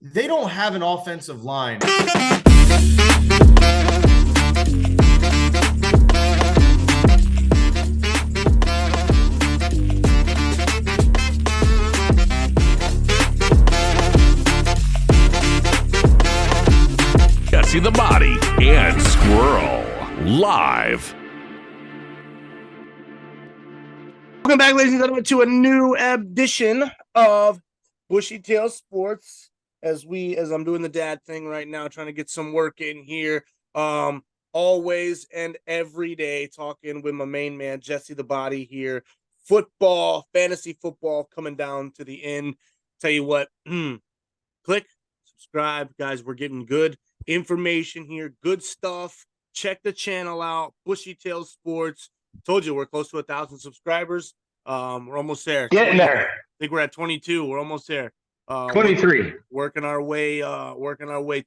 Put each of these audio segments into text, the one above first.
they don't have an offensive line. Jesse the Body and Squirrel live. Welcome back, ladies and gentlemen, to a new edition of Bushy Tail Sports. As I'm doing the dad thing right now, trying to get some work in here. Always and every day talking with my main man, Jesse the Body here. Football, fantasy football coming down to the end. Tell you what, click, subscribe, guys. We're getting good information here, good stuff. Check the channel out, Bushy Tail Sports. Told you we're close to 1,000 subscribers. We're almost there. Getting there. I think we're at 22. We're almost there. 23. Working our way to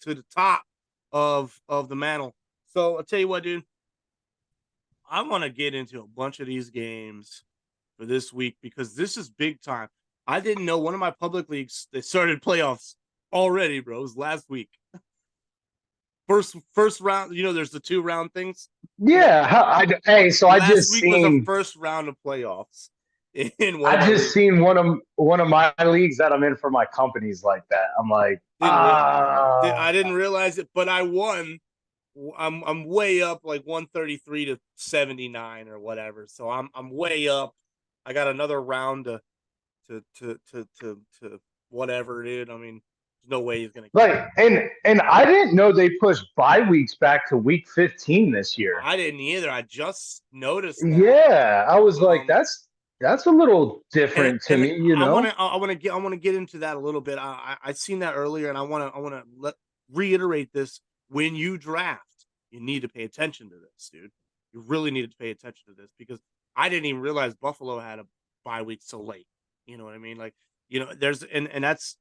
the top of the mantle. So I'll tell you what, dude. I want to get into a bunch of these games for this week because this is big time. I didn't know one of my public leagues, they started playoffs already, bro. It was last week. First round, there's the 2-round things. Yeah. So I just last week was seen the first round of playoffs. Seen one of my leagues that I'm in for my companies like that. I'm like, I didn't realize it, but I won. I'm way up, like 133 to 79 or whatever. So I'm way up. I got another round to whatever, dude. I mean, there's no way he's gonna and I didn't know they pushed bye weeks back to week 15 this year. I didn't either. I just noticed that. Yeah, I was like, that's a little different to me, I want to get into that a little bit. I seen that earlier, and I want to reiterate this. When you draft, you need to pay attention to this, dude. You really need to pay attention to this because I didn't even realize Buffalo had a bye week so late. You know what I mean? Like, there's and that's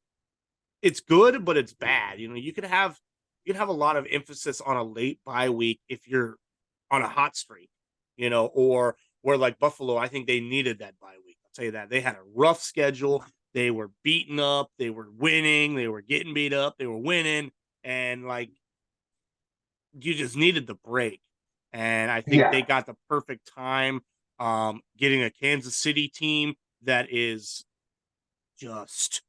it's good, but it's bad. You could have a lot of emphasis on a late bye week if you're on a hot streak, or where like Buffalo, I think they needed that bye week. I'll tell you that. They had a rough schedule. They were beaten up. They were winning. They were getting beat up. They were winning. And like, you just needed the break. And I think they got the perfect time getting a Kansas City team that is just,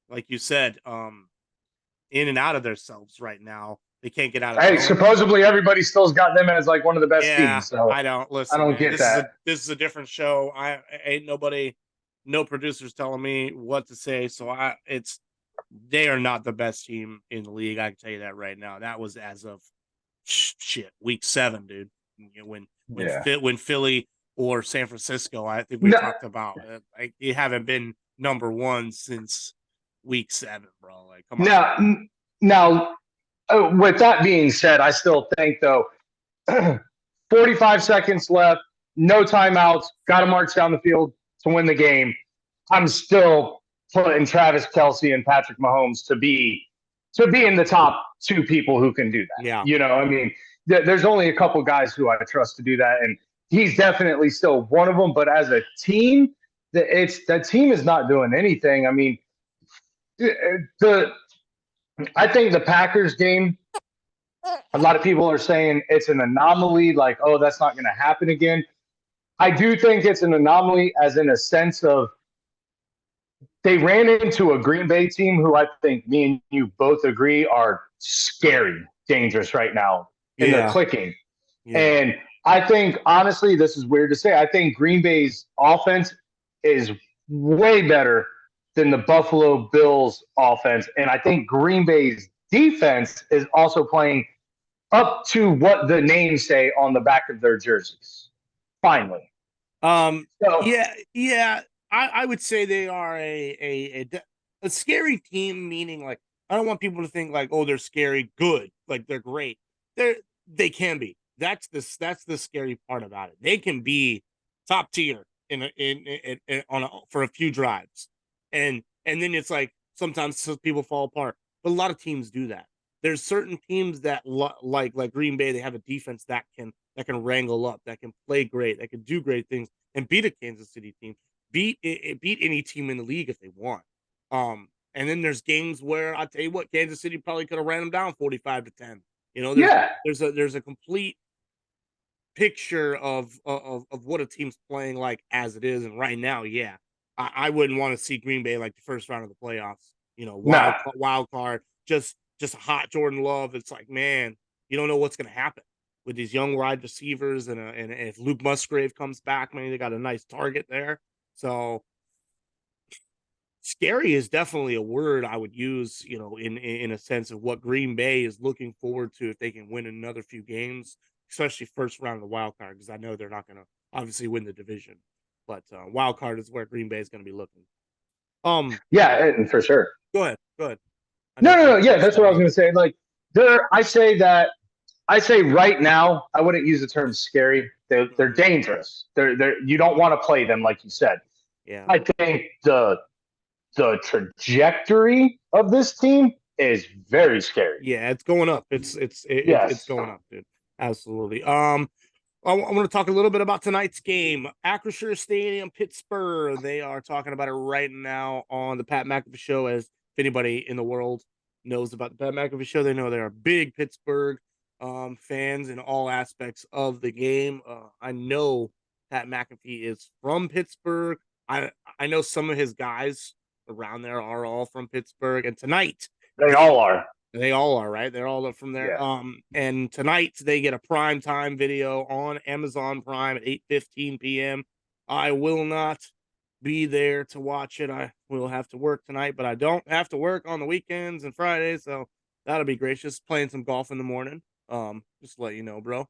like you said, in and out of themselves right now. They can't get out of it. Supposedly everybody still's got them as like one of the best teams. So I don't get that. This is a different show. I ain't nobody, no producers telling me what to say. So they are not the best team in the league. I can tell you that right now. That was as of week 7, dude. When Philly or San Francisco, I think we talked about like you haven't been number 1 since week 7, bro. Like, come on. Now, with that being said, I still think though, 45 seconds left, no timeouts, got to march down the field to win the game. I'm still putting Travis Kelce and Patrick Mahomes to be in the top 2 people who can do that. Yeah. I mean, there's only a couple guys who I trust to do that, and he's definitely still one of them. But as a team, that team is not doing anything. I mean, I think the Packers game, a lot of people are saying it's an anomaly, like, oh, that's not going to happen again. I do think it's an anomaly as in a sense of they ran into a Green Bay team who I think me and you both agree are scary, dangerous right now, and they're clicking. Yeah. And I think, honestly, this is weird to say, I think Green Bay's offense is way better than the Buffalo Bills offense. And I think Green Bay's defense is also playing up to what the names say on the back of their jerseys. Finally. I would say they are a scary team, meaning like, I don't want people to think like, oh, they're scary good. Like they're great. They can be. That's the scary part about it. They can be top tier for a few drives. And then it's like sometimes people fall apart, but a lot of teams do that. There's certain teams that like Green Bay, they have a defense that can wrangle up, that can play great, that can do great things, and beat a Kansas City team, beat any team in the league if they want. And then there's games where I'll tell you what, Kansas City probably could have ran them down 45-10. Yeah. There's a complete picture of what a team's playing like as it is. And right now, yeah, I wouldn't want to see Green Bay like the first round of the playoffs. Wild card, just a hot Jordan Love. It's like, man, you don't know what's going to happen with these young wide receivers, and if Luke Musgrave comes back, man, they got a nice target there. So scary is definitely a word I would use, in a sense of what Green Bay is looking forward to if they can win another few games, especially first round of the wild card, because I know they're not going to obviously win the division, but wild card is where Green Bay is going to be looking. Yeah, and for sure. Go ahead. No. Yeah, that's what I was going to say. Like, I say right now, I wouldn't use the term scary. They're dangerous. You don't want to play them, like you said. Yeah. I think the trajectory of this team is very scary. Yeah, it's going up. It's going up, dude. Absolutely. I want to talk a little bit about tonight's game. Acrisure Stadium, Pittsburgh. They are talking about it right now on the Pat McAfee Show. As if anybody in the world knows about the Pat McAfee Show, they know they are big Pittsburgh fans in all aspects of the game. I know Pat McAfee is from Pittsburgh. I know some of his guys around there are all from Pittsburgh, and tonight they all are. They all are, right? They're all from there. Yeah. And tonight they get a prime time video on Amazon Prime at 8:15 p.m. I will not be there to watch it. I will have to work tonight, but I don't have to work on the weekends and Fridays, so that'll be gracious. Playing some golf in the morning. Just to let you know, bro.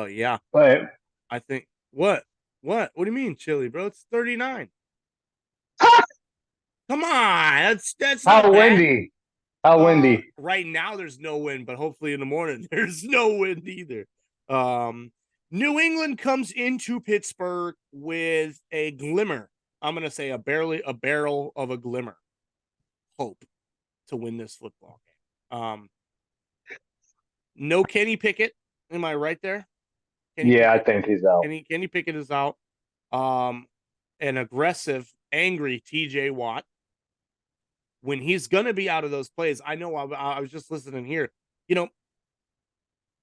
Yeah. But I think what? What do you mean, chilly, bro? It's 39. Come on, that's how not windy. How windy. Right now there's no wind, but hopefully in the morning there's no wind either. New England comes into Pittsburgh with a glimmer. I'm gonna say a barrel of a glimmer. Hope to win this football game. No Kenny Pickett. Am I right there? I think he's out. Kenny Pickett is out. An aggressive, angry TJ Watt. When he's going to be out of those plays, I know I was just listening here.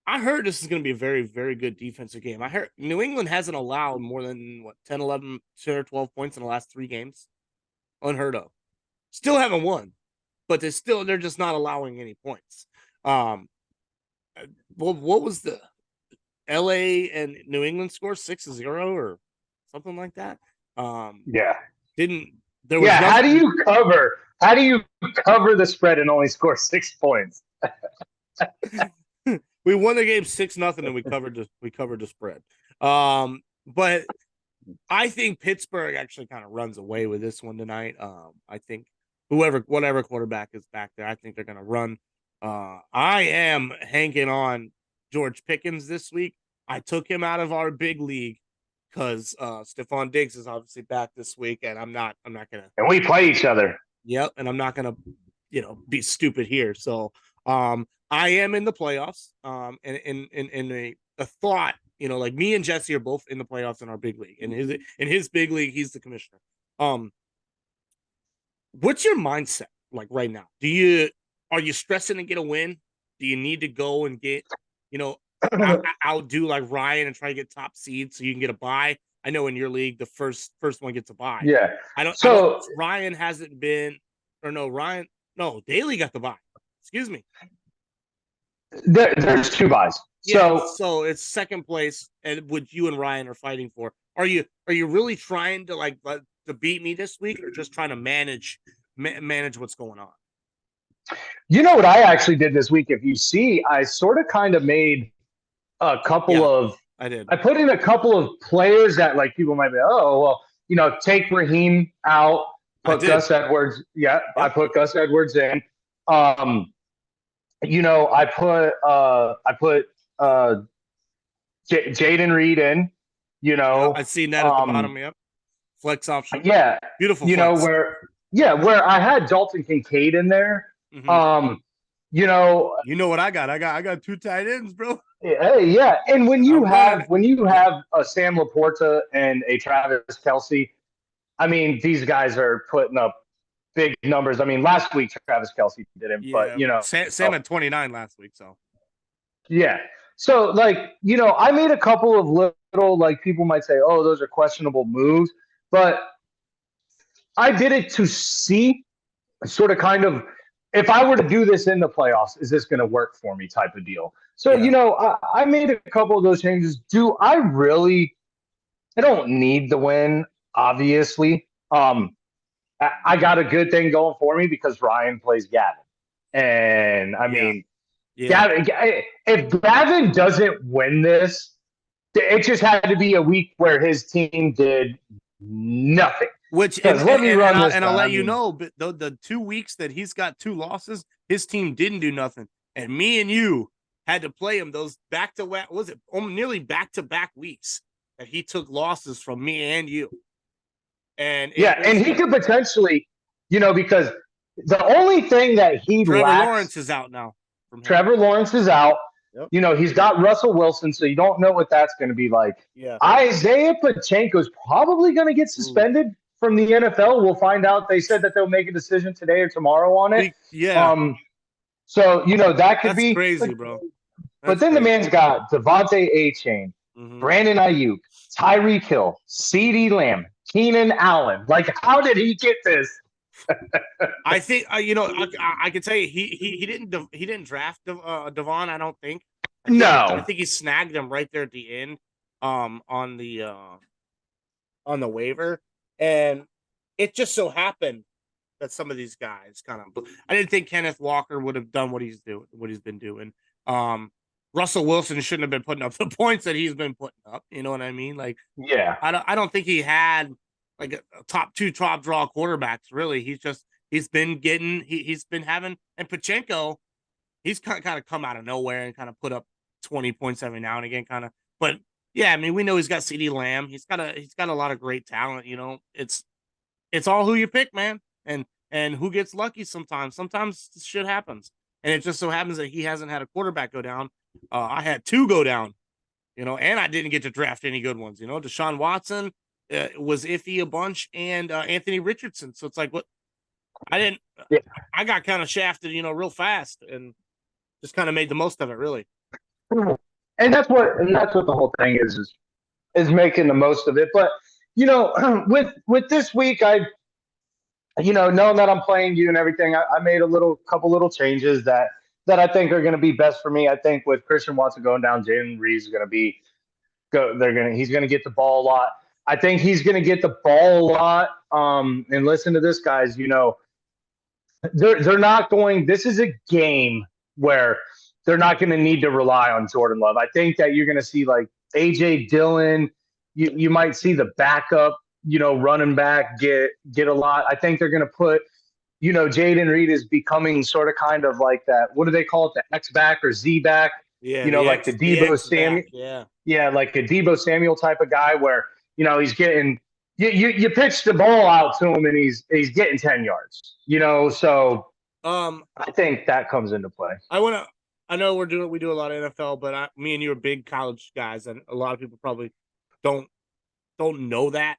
I heard this is going to be a very, very good defensive game. I heard New England hasn't allowed more than 10, 11, 10 or 12 points in the last 3 games. Unheard of. Still haven't won, but they're just not allowing any points. What was the LA and New England score 6-0 or something like that? How do you cover the spread and only score 6 points? We won the game 6-0 and we covered the spread. But I think Pittsburgh actually kind of runs away with this one tonight. I think whatever quarterback is back there, I think they're going to run. I am hanking on George Pickens this week. I took him out of our big league because Stephon Diggs is obviously back this week, and I'm not gonna. And we play each other. Yep, and I'm not gonna, be stupid here. So, I am in the playoffs. In a thought, like me and Jesse are both in the playoffs in our big league. In his big league, he's the commissioner. What's your mindset like right now? Are you stressing to get a win? Do you need to go and get, outdo like Ryan and try to get top seed so you can get a bye? I know in your league the first one gets a bye. Yeah. Ryan hasn't been, or no, Daly got the bye. Excuse me. There's 2 byes. Yeah, so it's second place, and what you and Ryan are fighting for. Are you really trying to to beat me this week, or just trying to manage what's going on? You know what I actually did this week? If you see, I sort of kind of made a couple of. I did. I put in a couple of players that people might be, take Raheem out, put Gus Edwards. Yeah, I put Gus Edwards in. I put Jaden Reed in. I seen that at the bottom. Yep. Flex option. Yeah. Beautiful. Where I had Dalton Kincaid in there. Mm-hmm. You know what I got? I got 2 tight ends, bro. Hey, yeah. And when you have a Sam Laporta and a Travis Kelce, I mean, these guys are putting up big numbers. I mean, last week Travis Kelce did it, but Sam had 29 last week, so yeah. So I made a couple of little people might say, oh, those are questionable moves, but I did it to see sort of kind of if I were to do this in the playoffs, is this going to work for me type of deal. So, I made a couple of those changes. Do I really? I don't need the win, obviously. I got a good thing going for me because Ryan plays Gavin. And I mean, Gavin, if Gavin doesn't win this, it just had to be a week where his team did nothing. I'll let you know, but the 2 weeks that he's got 2 losses, his team didn't do nothing. And me and you had to play him those back-to-back, nearly back-to-back weeks that he took losses from me and you. And he could potentially, because the only thing that Trevor Lawrence is out now. Trevor Lawrence is out. Yep. He's got Russell Wilson, so you don't know what that's going to be like. Yeah. Isaiah Pacheco is probably going to get suspended from the NFL. We'll find out. They said that they'll make a decision today or tomorrow on it. Yeah. So that could be crazy, bro. But then the man's got Devontae A-Chain, Brandon Ayuk, Tyreek Hill, CeeDee Lamb, Keenan Allen. How did he get this? I think I can tell you he didn't draft Devon. I don't think. I think he snagged him right there at the end, on the waiver, and it just so happened that some of these guys kind of. I didn't think Kenneth Walker would have done what he's been doing. Russell Wilson shouldn't have been putting up the points that he's been putting up. You know what I mean? I don't think he had a top draw quarterbacks. Really, he's been having, and Pacheco, he's kind of come out of nowhere and kind of put up 20 points every now and again, kind of. But yeah, I mean, we know he's got CeeDee Lamb. He's got a lot of great talent. It's all who you pick, man, and who gets lucky sometimes. Sometimes shit happens, and it just so happens that he hasn't had a quarterback go down. I had 2 go down, and I didn't get to draft any good ones. Deshaun Watson was iffy a bunch, and Anthony Richardson. So it's like, what? I didn't. Yeah. I got kind of shafted, real fast, and just kind of made the most of it, really. And that's what the whole thing is making the most of it. But with this week, knowing that I'm playing you and everything, I made a couple little changes that I think are going to be best for me. I think with Christian Watson going down, Jalen Reeves is going to be he's going to get the ball a lot. I think he's going to get the ball a lot. And listen to this, guys. They're not going. This is a game where they're not going to need to rely on Jordan Love. I think that you're going to see AJ Dillon. You might see the backup, running back get a lot. I think they're going to put. Jaden Reed is becoming sort of kind of like that. What do they call it? The X back or Z back? Yeah. The Deebo Samuel. Yeah, like a Deebo Samuel type of guy where he's getting you pitch the ball out to him and he's getting 10 yards. So I think that comes into play. I know we do a lot of NFL, but me and you are big college guys, and a lot of people probably don't know that.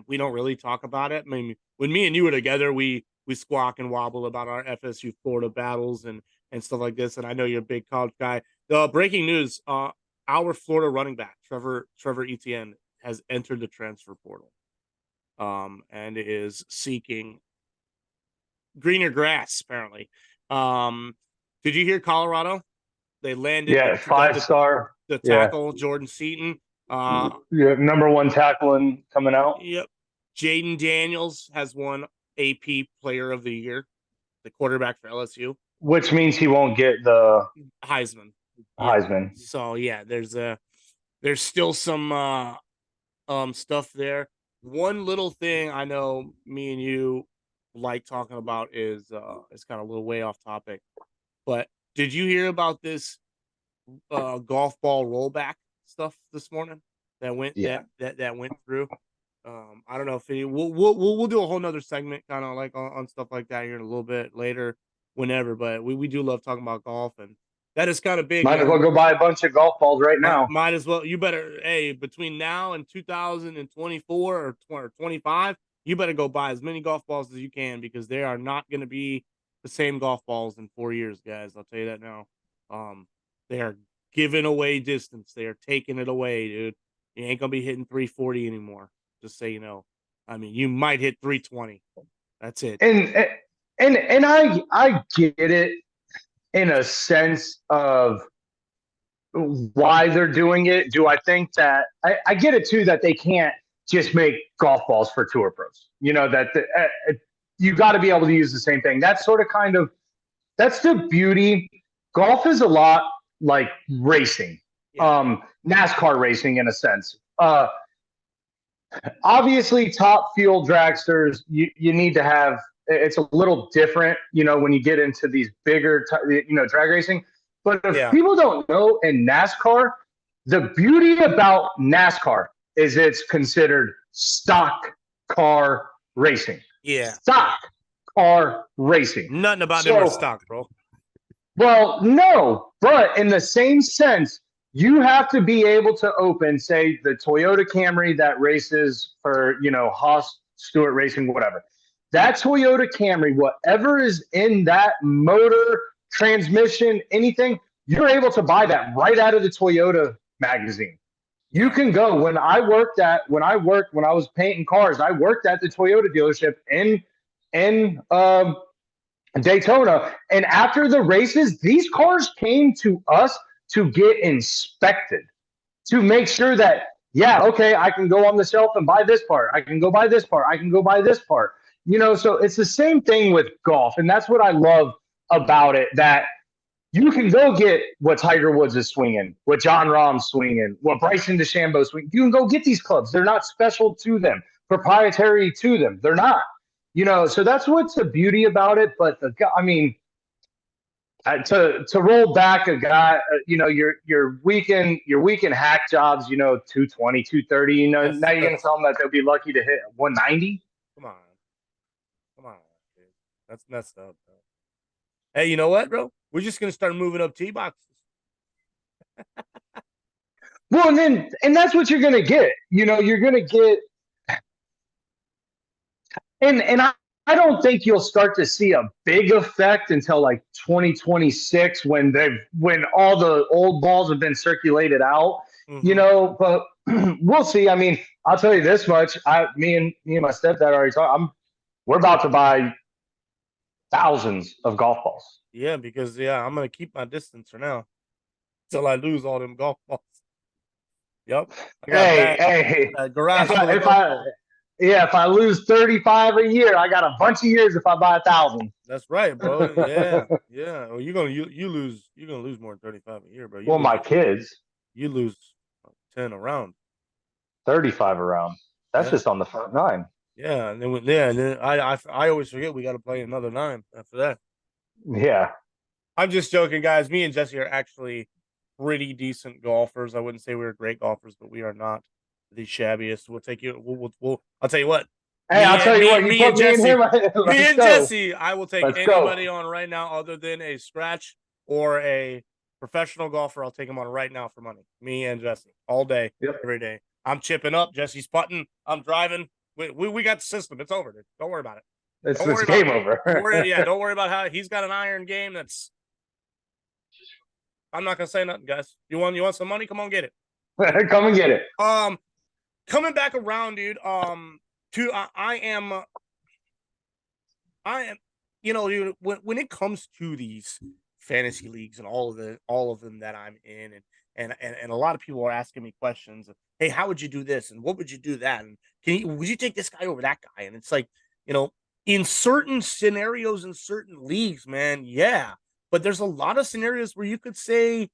We don't really talk about it. I mean, when me and you were together, we squawk and wobble about our FSU Florida battles and stuff like this. And I know you're a big college guy. The breaking news: our Florida running back Trevor Etienne has entered the transfer portal, and is seeking greener grass. Apparently, did you hear Colorado? They landed 5-star the tackle Jordan Seaton. Number 1 tackling coming out. Yep. Jaden Daniels has won AP Player of the Year, the quarterback for LSU, which means he won't get the Heisman. Yeah. So yeah, there's still some stuff there. One little thing I know me and you like talking about is kind of a little way off topic, but did you hear about this golf ball rollback stuff this morning that went that went through? I don't know if we'll do a whole nother segment kind of like on stuff like that here in a little bit later, whenever. But we do love talking about golf, and that is kind of big. Might as well go buy a bunch of golf balls right now. Might as well. You better, between now and 2024 or 25, you better go buy as many golf balls as you can because they are not going to be the same golf balls in 4 years, guys. I'll tell you that now. They are giving away distance. They are taking it away, dude. You ain't gonna be hitting 340 anymore. Just so you know. I mean, you might hit 320. That's it. And I get it in a sense of why they're doing it. Do I think that I get it too that they can't just make golf balls for tour pros? You know that you got to be able to use the same thing. That's sort of that's the beauty. Golf is a lot like racing, NASCAR racing in a sense. Obviously, top fuel dragsters, you need to have. It's a little different, you know, when you get into these bigger, drag racing. But if people don't know, in NASCAR, the beauty about NASCAR is it's considered stock car racing. Yeah, stock car racing. Nothing about them are stock, bro. Well, no, but in the same sense, you have to be able to open, say, the Toyota Camry that races for, Haas, Stewart Racing, whatever. That Toyota Camry, whatever is in that motor, transmission, anything, you're able to buy that right out of the Toyota magazine. You can go. When I was painting cars, I worked at the Toyota dealership in Daytona, and after the races, these cars came to us to get inspected to make sure that, I can go on the shelf and buy this part. I can go buy this part. I can go buy this part. So it's the same thing with golf, and that's what I love about it, that you can go get what Tiger Woods is swinging, what John Rahm's swinging, what Bryson DeChambeau's swinging. You can go get these clubs. They're not special to them, proprietary to them. They're not. So that's what's the beauty about it. But to roll back a guy, your weekend hack jobs, 220, 230. Now you're gonna tell them that they'll be lucky to hit 190. Come on, dude. That's messed up, bro. Hey, you know what, bro? We're just gonna start moving up tee boxes. Well, and that's what you're gonna get. You're gonna get. And I don't think you'll start to see a big effect until like 2026 when all the old balls have been circulated out, but we'll see. I mean, I'll tell you this much. Me and my stepdad already talked. We're about to buy thousands of golf balls. Yeah, because I'm gonna keep my distance for now until I lose all them golf balls. Yep. Hey, garage. If I lose 35 a year, I got a bunch of years if I buy 1,000. That's right, bro. Yeah. Well, you're gonna lose more than 35 a year, bro. My kids. You lose 10 a round. 35 a round. That's just on the front nine. Yeah, and then I always forget we got to play another 9 after that. Yeah. I'm just joking, guys. Me and Jesse are actually pretty decent golfers. I wouldn't say we're great golfers, but we are not the shabbiest. We'll take you. We'll I'll tell you what. Hey, I'll tell you what. Me and Jesse. I will take anybody on right now, other than a scratch or a professional golfer. I'll take him on right now for money. Me and Jesse, all day, every day. I'm chipping up. Jesse's putting. I'm driving. We got the system. It's over, dude. Don't worry about it. It's game over. Don't worry about how he's got an iron game. I'm not gonna say nothing, guys. You want some money? Come on, get it. Come and get it. Coming back around, dude. I am. Dude, when it comes to these fantasy leagues and all of them that I'm in, and a lot of people are asking me questions of, hey, how would you do this and what would you do that, and would you take this guy over that guy? And it's like, in certain scenarios in certain leagues, man, yeah, but there's a lot of scenarios where you could say,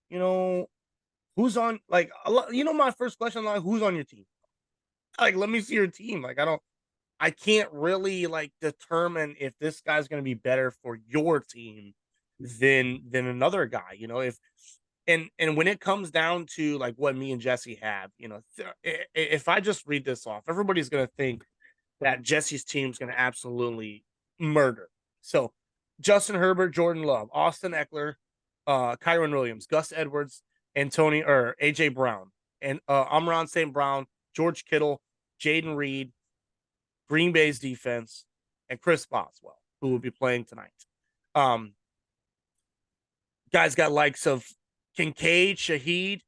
who's on, like, my first question, like, who's on your team? Like, let me see your team. Like, I can't really like determine if this guy's going to be better for your team than another guy, if, and when it comes down to like what me and Jesse have, if I just read this off, everybody's going to think that Jesse's team's going to absolutely murder. So Justin Herbert, Jordan Love, Austin Eckler, Kyron Williams, Gus Edwards, AJ Brown, and Amon St. Brown, George Kittle, Jaden Reed, Green Bay's defense, and Chris Boswell, who will be playing tonight. Guys got likes of Kincaid, Shaheed,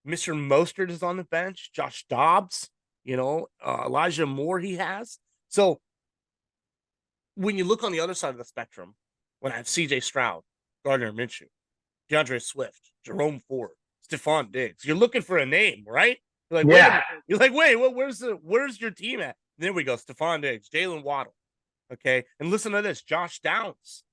Mr. Mostert is on the bench, Josh Dobbs, Elijah Moore he has. So when you look on the other side of the spectrum, when I have CJ Stroud, Gardner Minshew, DeAndre Swift, Jerome Ford, Stephon Diggs, you're looking for a name, right? You're like, Yeah. wait, where's your team at? And there we go, Stephon Diggs, Jalen Waddle. Okay. And listen to this, Josh Downs.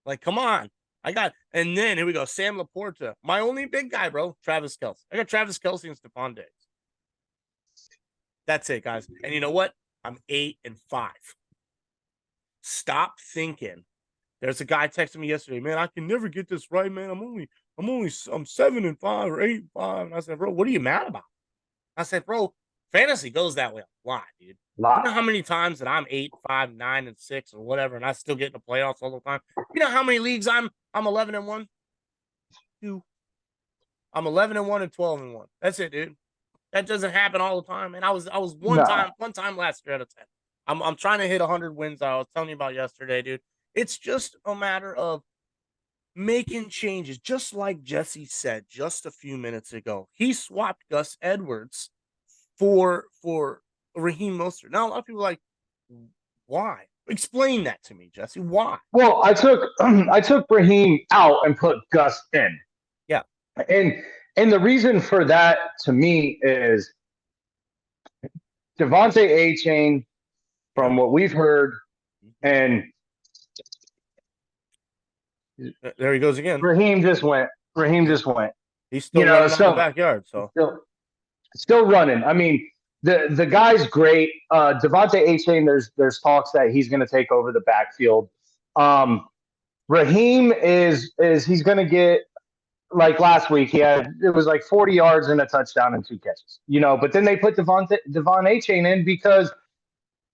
Like, come on. And then here we go, Sam Laporta. My only big guy, bro, Travis Kelce. I got Travis Kelce and Stephon Diggs. That's it, guys. And you know what? I'm 8-5. Stop thinking. There's a guy texting me yesterday, man, I can never get this right, man. I'm 7-5 or 8-5. And I said, bro, what are you mad about? I said, bro, fantasy goes that way a lot, dude. You know how many times that I'm 8-5, 9-6, or whatever, and I still get in the playoffs all the time? You know how many leagues I'm 11-1? 2. I'm 11-1 and 12-1. That's it, dude. That doesn't happen all the time. And I was one time last year out of 10. I'm trying to hit 100 wins. I was telling you about yesterday, dude. It's just a matter of making changes, just like Jesse said just a few minutes ago. He swapped Gus Edwards for Raheem Mostert. Now a lot of people are like, why? Explain that to me, Jesse. Why? Well, I took Raheem out and put Gus in. Yeah. And the reason for that to me is Devontae A-Chain, from what we've heard, and there he goes again. Raheem just went. He's still running in the backyard, so still running. I mean, the guy's great. Devontae A-Chain, there's talks that he's going to take over the backfield. Raheem is he's going to get, like last week, it was like 40 yards and a touchdown and 2 catches. But then they put Devon A-Chain in because,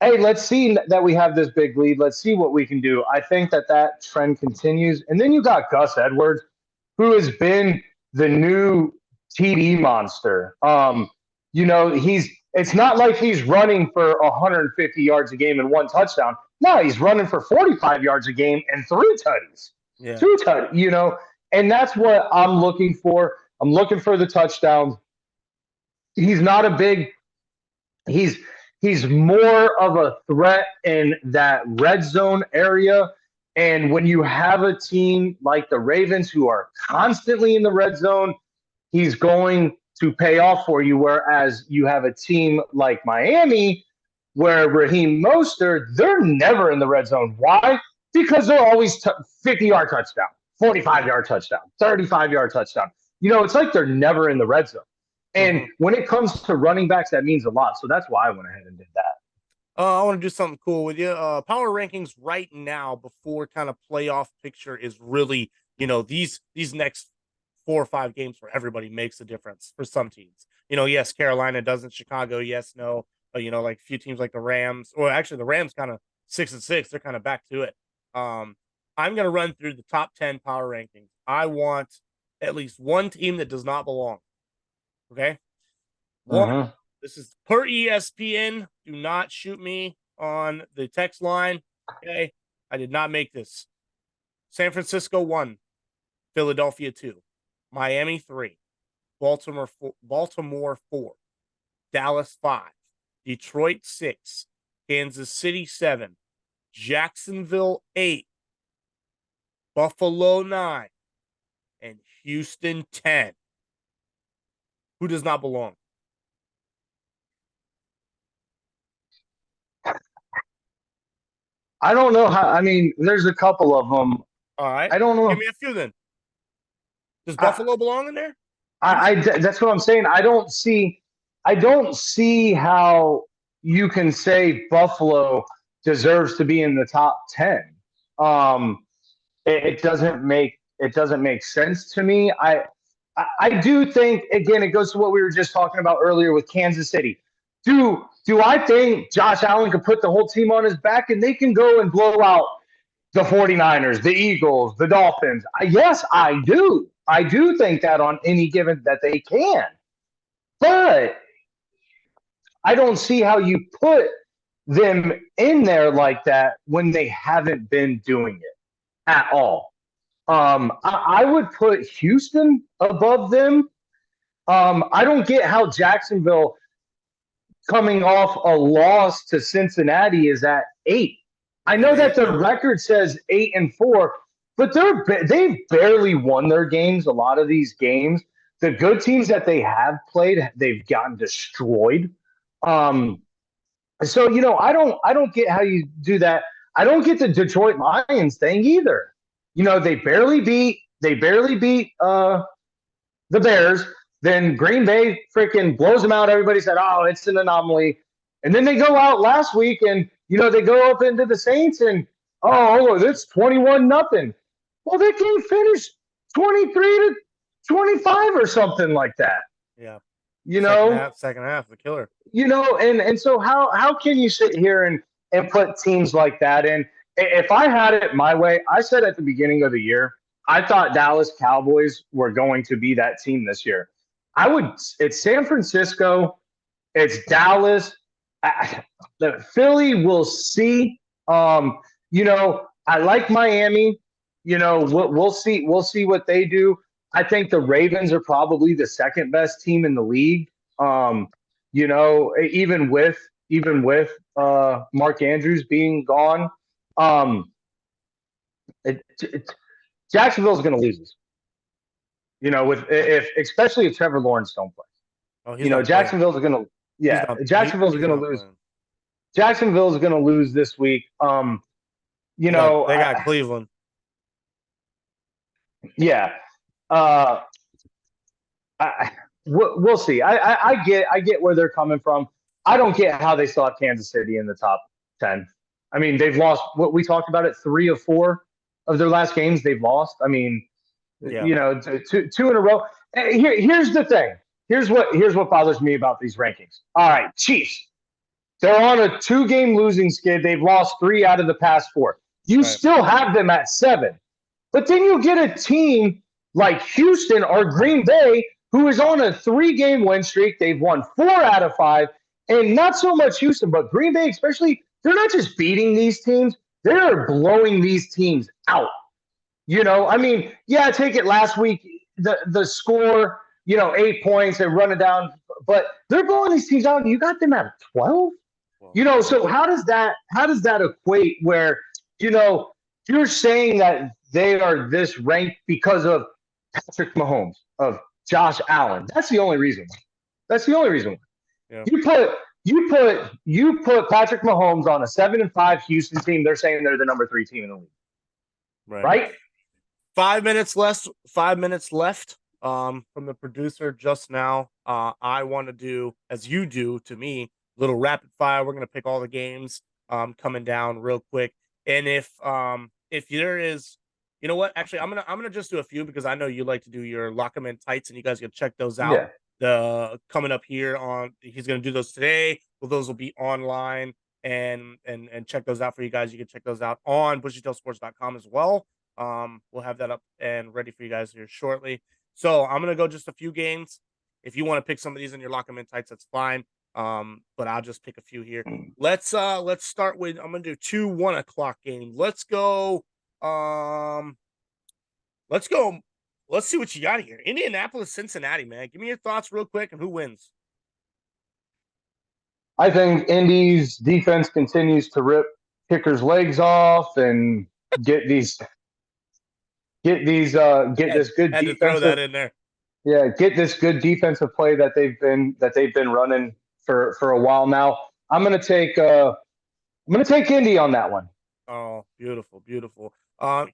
hey, let's see that we have this big lead. Let's see what we can do. I think that trend continues. And then you got Gus Edwards, who has been the new TD monster. It's not like he's running for 150 yards a game and 1 touchdown. No, he's running for 45 yards a game and 3 tutties. Yeah. 2 tutties, and that's what I'm looking for. I'm looking for the touchdowns. He's not a big – he's more of a threat in that red zone area. And when you have a team like the Ravens who are constantly in the red zone, he's going to pay off for you. Whereas you have a team like Miami where Raheem Mostert, they're never in the red zone. Why? Because they're always 50-yard touchdown, 45-yard touchdown, 35-yard touchdown. It's like they're never in the red zone. And when it comes to running backs, that means a lot. So that's why I went ahead and did that. I want to do something cool with you. Power rankings right now before kind of playoff picture is really, these next 4 or 5 games where everybody makes a difference for some teams. Yes, Carolina doesn't, Chicago, yes, no. But, like a few teams like the Rams, or actually the Rams kind of 6-6, they're kind of back to it. I'm going to run through the top 10 power rankings. I want at least one team that does not belong. Okay? One. This is per ESPN. Do not shoot me on the text line. Okay? I did not make this. San Francisco 1, Philadelphia 2, Miami 3, Baltimore 4, Dallas 5, Detroit 6, Kansas City 7, Jacksonville 8, Buffalo 9, and Houston 10. Who does not belong? I don't know how. I mean, there's a couple of them. All right. I don't know. Give me a few then. Does Buffalo belong in there? That's what I'm saying. I don't see how you can say Buffalo deserves to be in the top 10. It doesn't make sense to me. I do think, again, it goes to what we were just talking about earlier with Kansas City. Do I think Josh Allen could put the whole team on his back and they can go and blow out the 49ers, the Eagles, the Dolphins? Yes, I do. I do think that on any given that they can. But I don't see how you put them in there like that when they haven't been doing it at all. I would put Houston above them. I don't get how Jacksonville, coming off a loss to Cincinnati, is at 8. I know that the record says 8-4, but they've barely won their games. A lot of these games, the good teams that they have played, they've gotten destroyed. So I don't get how you do that. I don't get the Detroit Lions thing either. They barely beat the Bears. Then Green Bay freaking blows them out. Everybody said, "Oh, it's an anomaly," and then they go out last week and they go up into the Saints and it's 21-0. Well, they can finish 23-25 or something like that. Yeah. Second half, the killer. And so how can you sit here and put teams like that in? If I had it my way, I said at the beginning of the year, I thought Dallas Cowboys were going to be that team this year. It's San Francisco, it's Dallas, the Philly. We'll see. I like Miami. We'll see. We'll see what they do. I think the Ravens are probably the second best team in the league. Even with Mark Andrews being gone, Jacksonville's going to lose this. Especially if Trevor Lawrence don't play. Jacksonville's going to Jacksonville's going to lose. Jacksonville's going to lose this week. They got Cleveland. Yeah. We'll see. I get where they're coming from. I don't get how they still have Kansas City in the top 10. I mean, they've lost what we talked about it. 3 of 4 of their last games they've lost. I mean, two in a row. Here's the thing. Here's what bothers me about these rankings. All right, Chiefs. They're on a 2-game losing skid. They've lost 3 out of the past 4. You still have them at 7. But then you get a team like Houston or Green Bay who is on a 3-game win streak. They've won 4 out of 5. And not so much Houston, but Green Bay especially, they're not just beating these teams. They're blowing these teams out. Take it last week, the score, 8 points, they run it down. But they're blowing these teams out, and you got them at 12? So how does that equate where, you're saying that they are this ranked because of Patrick Mahomes, of Josh Allen? That's the only reason. Yeah. You put Patrick Mahomes on a 7-5 Houston team. They're saying they're the number 3 team in the league. Right? 5 minutes left. 5 minutes left. From the producer just now. I want to do, as you do to me, little rapid fire. We're gonna pick all the games coming down real quick. And if there is, you know what? Actually, I'm gonna just do a few because I know you like to do your lock 'em in tights, and you guys can check those out. Yeah. The coming up here on, he's gonna do those today. Well, those will be online and check those out for you guys. You can check those out on bushytailsports.com as well. We'll have that up and ready for you guys here shortly. So I'm gonna go just a few games. If you want to pick some of these in your lock 'em in tights, that's fine. But I'll just pick a few here. Let's start with, I'm gonna do 2 1 o'clock games. Let's go. Let's see what you got here. Indianapolis, Cincinnati, man. Give me your thoughts real quick and who wins. I think Indy's defense continues to rip kickers' legs off and get this good Had to throw that in there. Yeah, get this good defensive play that they've been running for a while now. I'm gonna take Indy on that one. Oh, beautiful, beautiful.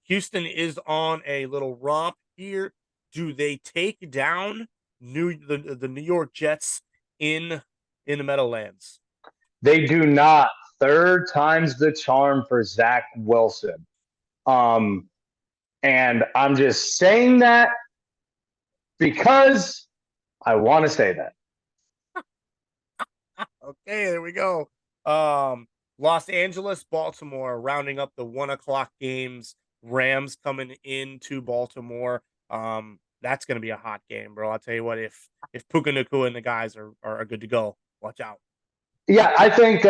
Houston is on a little romp here. Do they take down the New York Jets in the Meadowlands? They do not. Third time's the charm for Zach Wilson. And I'm just saying that because I want to say that. Okay, there we go. Los Angeles, Baltimore, rounding up the 1 o'clock games. Rams coming into Baltimore. That's going to be a hot game, bro. I'll tell you what, if Puka Nacua and the guys are good to go, watch out. Yeah, I think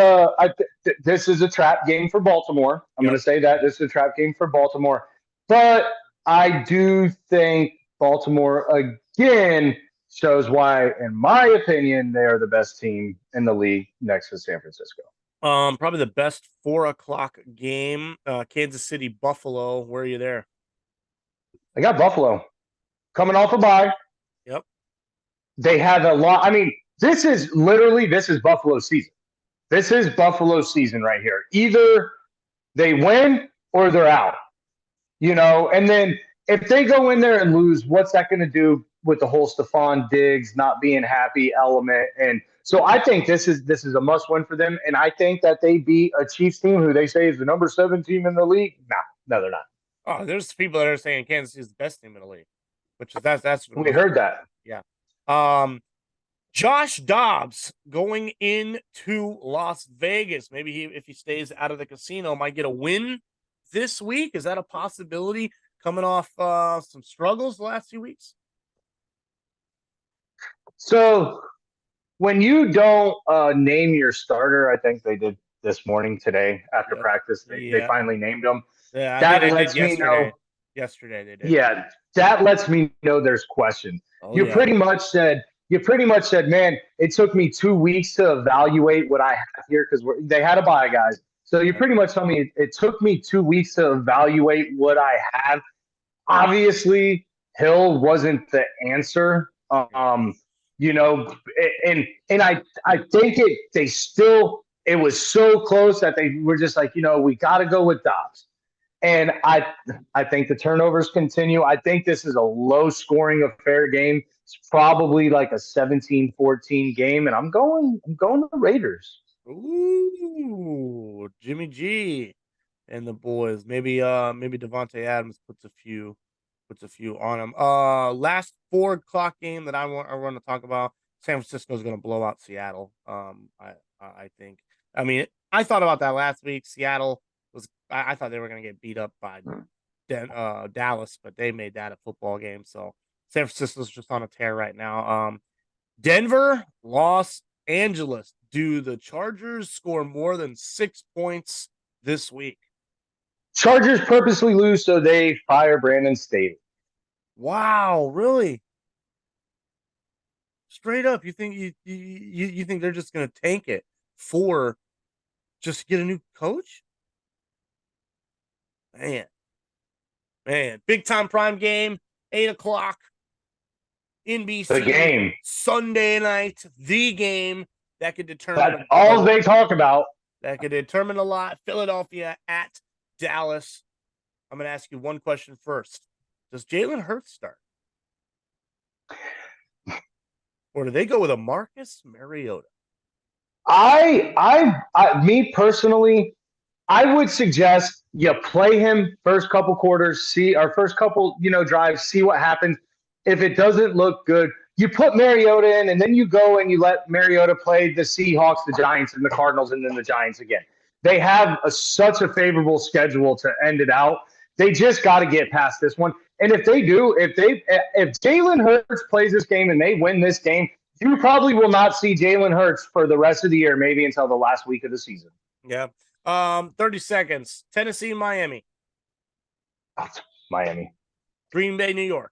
this is a trap game for Baltimore. I'm Yep. going to say that this is a trap game for Baltimore, but I do think Baltimore again shows why, in my opinion, they are the best team in the league next to San Francisco. Probably the best 4 o'clock game. Kansas City, Buffalo. Where are you there? I got Buffalo coming off a bye. Yep. They have a lot. I mean, this is Buffalo season. This is Buffalo season right here. Either they win or they're out. And then if they go in there and lose, what's that going to do with the whole Stephon Diggs not being happy element? And so I think this is a must win for them. And I think that they beat a Chiefs team who they say is the number 7 team in the league. No, they're not. Oh, there's people that are saying Kansas City is the best team in the league, which is that's We heard that. Yeah. Josh Dobbs going into Las Vegas. Maybe if he stays out of the casino, might get a win this week. Is that a possibility? Coming off some struggles the last few weeks. So when you don't name your starter, I think they did this morning today after Yep. practice. They finally named him. Yeah, That they did lets me know. Yesterday they did. Yeah, that lets me know there's question. Oh, You pretty much said, man, it took me 2 weeks to evaluate what I have here because they had a bye, guys. So you pretty much told me it took me 2 weeks to evaluate what I have. Obviously, Hill wasn't the answer. And I think it was so close that they were just like, we got to go with Dobbs. And I think the turnovers continue. I think this is a low-scoring affair game. It's probably like a 17-14 game, and I'm going to the Raiders. Ooh, Jimmy G and the boys. Maybe Devontae Adams puts a few on him. Last 4 o'clock game that I want to talk about. San Francisco is going to blow out Seattle. I think. I mean, I thought about that last week. Seattle was. I thought they were going to get beat up by Dallas, but they made that a football game. So San Francisco's just on a tear right now. Denver, Los Angeles. Do the Chargers score more than 6 points this week? Chargers purposely lose so they fire Brandon Staley. Wow, really? Straight up, you think you think they're just going to tank it for just to get a new coach? Man, big time prime game, 8 o'clock. NBC. The game. Sunday night, the game that could determine. That's all they talk about. That could determine a lot. Philadelphia at Dallas. I'm going to ask you one question first. Does Jalen Hurts start? Or do they go with a Marcus Mariota? Me personally, I would suggest you play him first couple quarters, first couple, drives, see what happens. If it doesn't look good, you put Mariota in, and then you go and you let Mariota play the Seahawks, the Giants, and the Cardinals, and then the Giants again. They have such a favorable schedule to end it out. They just got to get past this one. And if they do, if Jalen Hurts plays this game and they win this game, you probably will not see Jalen Hurts for the rest of the year, maybe until the last week of the season. Yeah. 30 seconds. Tennessee, Miami. Miami. Green Bay, New York.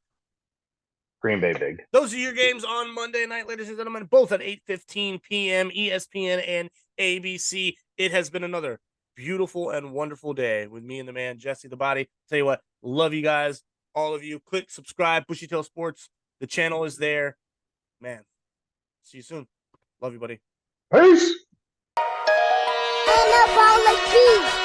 Green Bay big. Those are your games on Monday night, ladies and gentlemen, both at 8:15 p.m. ESPN and ABC. It has been another beautiful and wonderful day with me and the man, Jesse the Body. Tell you what, love you guys, all of you. Click subscribe, Bushy Tail Sports. The channel is there. Man, see you soon. Love you, buddy. Peace. And up all the keys.